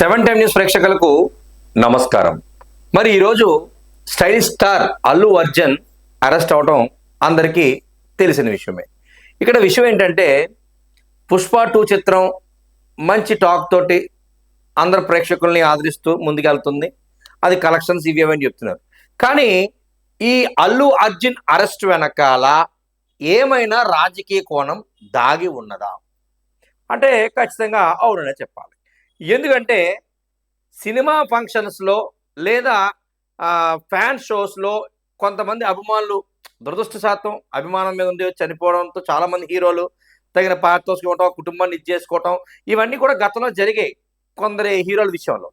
Seven time news ప్రేక్షకులకు నమస్కారం. మరి ఈరోజు style star Allu Arjun arrest అవడం అందరికీ తెలిసిన విషయమే. ఇక్కడ విషయం ఏంటంటే పుష్ప 2 చిత్రం మంచి టాక్ తోటి అందరు ప్రేక్షకుల్ని ఆదరిస్తూ ముందుకెళ్తుంది. అది కలెక్షన్స్ ఇవి అని చెప్తున్నారు. కానీ ఈ అల్లు అర్జున్ అరెస్ట్ వెనకాల ఏమైనా రాజకీయ కోణం దాగి ఉన్నదా అంటే ఖచ్చితంగా అవుననే చెప్పాలి. ఎందుకంటే సినిమా ఫంక్షన్స్లో లేదా ఫ్యాన్ షోస్లో కొంతమంది అభిమానులు దురదృష్టశాతం అభిమానం మీద ఉండి చనిపోవడంతో చాలామంది హీరోలు తగిన పారితోషికం కుటుంబాన్ని చేసుకోవటం ఇవన్నీ కూడా గతంలో జరిగాయి కొందరి హీరోల విషయంలో.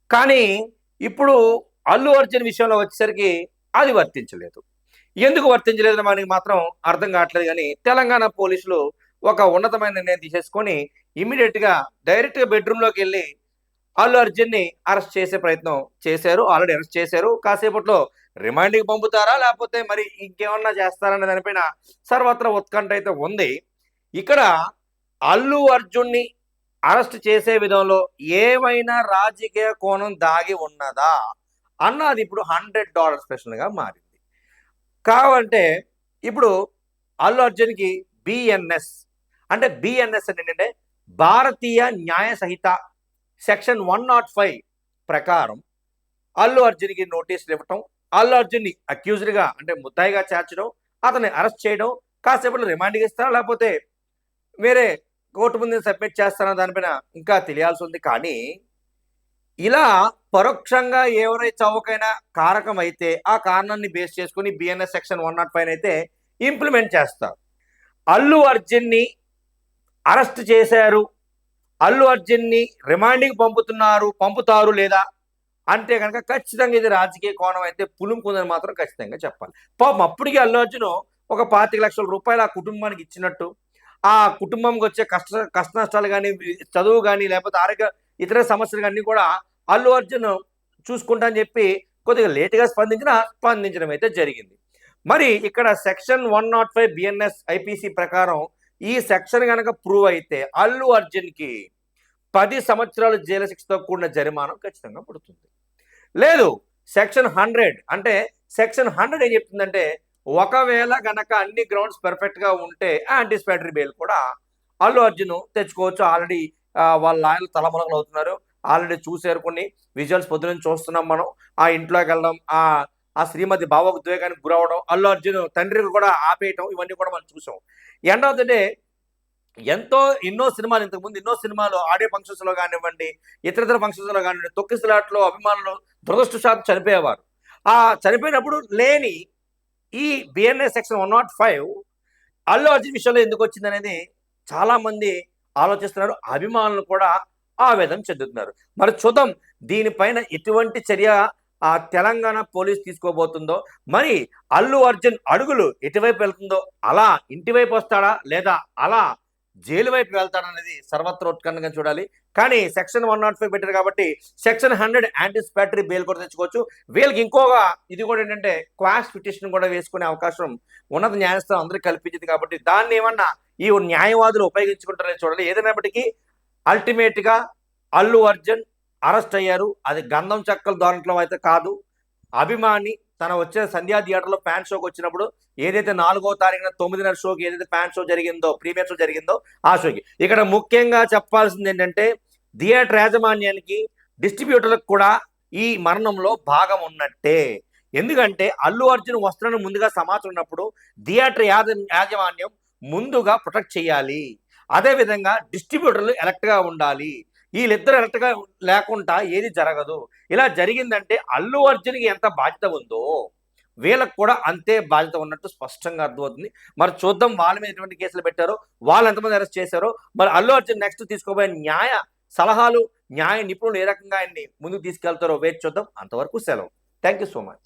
కానీ ఇప్పుడు అల్లు అర్జున్ విషయంలో వచ్చేసరికి అది వర్తించలేదు. ఎందుకు వర్తించలేదు మనకి మాత్రం అర్థం కావట్లేదు. కానీ తెలంగాణ పోలీసులు ఒక ఉన్నతమైన నిర్ణయం తీసేసుకొని ఇమ్మీడియట్గా డైరెక్ట్గా బెడ్రూమ్లోకి వెళ్ళి అల్లు అర్జున్ని అరెస్ట్ చేసే ప్రయత్నం చేశారు. ఆల్రెడీ అరెస్ట్ చేశారు. కాసేపట్లో రిమాండ్కి పంపుతారా లేకపోతే మరి ఇంకేమన్నా చేస్తారనే దానిపైన సర్వత్రా ఉత్కంఠ అయితే ఉంది. ఇక్కడ అల్లు అర్జున్ని అరెస్ట్ చేసే విధంలో ఏమైనా రాజకీయ కోణం దాగి ఉన్నదా అన్నది ఇప్పుడు $100 ప్రశ్నగా మారింది. కావంటే ఇప్పుడు అల్లు అర్జున్కి బిఎన్ఎస్ అంటే బిఎన్ఎస్ ఏంటంటే భారతీయ న్యాయ సంహిత సెక్షన్ 105 ప్రకారం అల్లు అర్జున్కి నోటీసులు ఇవ్వటం, అల్లు అర్జున్ని అక్యూజ్డ్గా అంటే ముద్దాయిగా చేర్చడం, అతన్ని అరెస్ట్ చేయడం, కాసేపట్లో రిమాండ్కి ఇస్తారా లేకపోతే వేరే కోర్టు ముందు సబ్మిట్ చేస్తారా దానిపైన ఇంకా తెలియాల్సి ఉంది. కానీ ఇలా పరోక్షంగా ఎవరైతే చౌకైనా కారకం అయితే ఆ కారణాన్ని బేస్ చేసుకుని బిఎన్ఎస్ సెక్షన్ 105 అయితే ఇంప్లిమెంట్ చేస్తారు. అల్లు అర్జున్ని అరెస్ట్ చేశారు, అల్లు అర్జున్ని రిమాండ్కి పంపుతారు లేదా అంటే కనుక ఖచ్చితంగా ఇది రాజకీయ కోణం అయితే పులుముకుందని మాత్రం ఖచ్చితంగా చెప్పాలి. పాపం అప్పటికి అల్లు అర్జున్ ఒక 25 లక్షల రూపాయలు ఆ కుటుంబానికి ఇచ్చినట్టు, ఆ కుటుంబంకి వచ్చే కష్ట నష్టాలు కానీ, చదువు కానీ, లేకపోతే ఆరోగ్య ఇతర సమస్యలు కానీ కూడా అల్లు అర్జున్ చూసుకుంటా అని చెప్పి కొద్దిగా లేటుగా స్పందించడం అయితే జరిగింది. మరి ఇక్కడ సెక్షన్ 105 బిఎన్ఎస్ ఐపీసీ ప్రకారం ఈ సెక్షన్ కనుక ప్రూవ్ అయితే అల్లు అర్జున్కి 10 సంవత్సరాలు జైలు శిక్షతో కూడిన జరిమానం ఖచ్చితంగా పడుతుంది. లేదు సెక్షన్ 100 అంటే సెక్షన్ 100 ఏం చెప్తుందంటే ఒకవేళ గనక అన్ని గ్రౌండ్స్ పర్ఫెక్ట్గా ఉంటే యాంటిసిపేటరీ బెయిల్ కూడా అల్లు అర్జున్ తెచ్చుకోవచ్చు. ఆల్రెడీ వాళ్ళ లాయర్లు తలమునకలు అవుతున్నారు. ఆల్రెడీ చూసారు, కొన్ని విజువల్స్ పొద్దున చూస్తున్నాం మనం. ఆ ఇంట్లోకి వెళ్ళడం, ఆ శ్రీమతి భావోద్వేగానికి గురవడం, అల్లు అర్జున్ తండ్రికి కూడా ఆపేయటం, ఇవన్నీ కూడా మనం చూసాం. ఎండ్ ఆఫ్ ద డే ఎన్నో సినిమాలు ఇంతకుముందు ఎన్నో సినిమాలు ఆడియో ఫంక్షన్స్లో కానివ్వండి, ఇతర ఫంక్షన్స్లో కానివ్వండి, తొక్కిసలాట్లో అభిమానులు దురదృష్టశాతం చనిపోయేవారు. ఆ చనిపోయినప్పుడు లేని ఈ బిఎన్ఎస్ సెక్షన్ 105 అల్లు అర్జున్ విషయంలో ఎందుకు వచ్చింది అనేది చాలామంది ఆలోచిస్తున్నారు. అభిమానులు కూడా ఆవేదన చెందుతున్నారు. మరి చూద్దాం దీనిపైన ఎటువంటి చర్య ఆ తెలంగాణ పోలీస్ తీసుకోబోతుందో, మరి అల్లు అర్జున్ అడుగులు ఎటువైపు వెళ్తుందో, అలా ఇంటి వైపు వస్తాడా లేదా అలా జైలు వైపు వెళ్తాడనేది సర్వత్ర ఉత్కంఠగా చూడాలి. కానీ సెక్షన్ 105 పెట్టారు కాబట్టి సెక్షన్ 100 యాంటిసిపేటరీ బెయిల్ కూడా తెచ్చుకోవచ్చు. వీళ్ళకి ఇంకోగా ఇది కూడా ఏంటంటే క్వాష్ పిటిషన్ కూడా వేసుకునే అవకాశం ఉన్నత న్యాయస్థానం అందరికీ కల్పించింది. కాబట్టి దాన్ని ఏమన్నా ఈ న్యాయవాదులు ఉపయోగించుకుంటారని చూడాలి. ఏదైనప్పటికీ అల్టిమేట్గా అల్లు అర్జున్ అరెస్ట్ అయ్యారు. అది గంధం చెక్కల దాంట్లో అయితే కాదు. అభిమాని తన వచ్చే సంధ్యా థియేటర్లో ఫ్యాన్ షోకి వచ్చినప్పుడు ఏదైతే 4వ తారీఖున 9:30 షోకి ఏదైతే ఫ్యాన్ షో జరిగిందో, ప్రీమియర్ షో జరిగిందో ఆ షోకి ఇక్కడ ముఖ్యంగా చెప్పాల్సింది ఏంటంటే థియేటర్ యాజమాన్యానికి, డిస్ట్రిబ్యూటర్లకు కూడా ఈ మరణంలో భాగం ఉన్నట్టే. ఎందుకంటే అల్లు అర్జున్ వస్తున్న ముందుగా సమాచారం ఉన్నప్పుడు థియేటర్ యాజమాన్యం ముందుగా ప్రొటెక్ట్ చేయాలి. అదేవిధంగా డిస్ట్రిబ్యూటర్లు ఎలర్ట్గా ఉండాలి. వీళ్ళిద్దరు ఎలర్ట్గా లేకుండా ఏది జరగదు. ఇలా జరిగిందంటే అల్లు అర్జున్కి ఎంత బాధ్యత ఉందో వీళ్ళకు కూడా అంతే బాధ్యత ఉన్నట్టు స్పష్టంగా అర్థమవుతుంది. మరి చూద్దాం వాళ్ళ మీద ఎటువంటి కేసులు పెట్టారో, వాళ్ళు ఎంతమంది అరెస్ట్ చేశారో, మరి అల్లు అర్జున్ నెక్స్ట్ తీసుకోబోయే న్యాయ సలహాలు, న్యాయ నిపుణులు ఏ రకంగా ఆయన్ని ముందుకు తీసుకెళ్తారో వేచి చూద్దాం. అంతవరకు సెలవు. Thank you so much.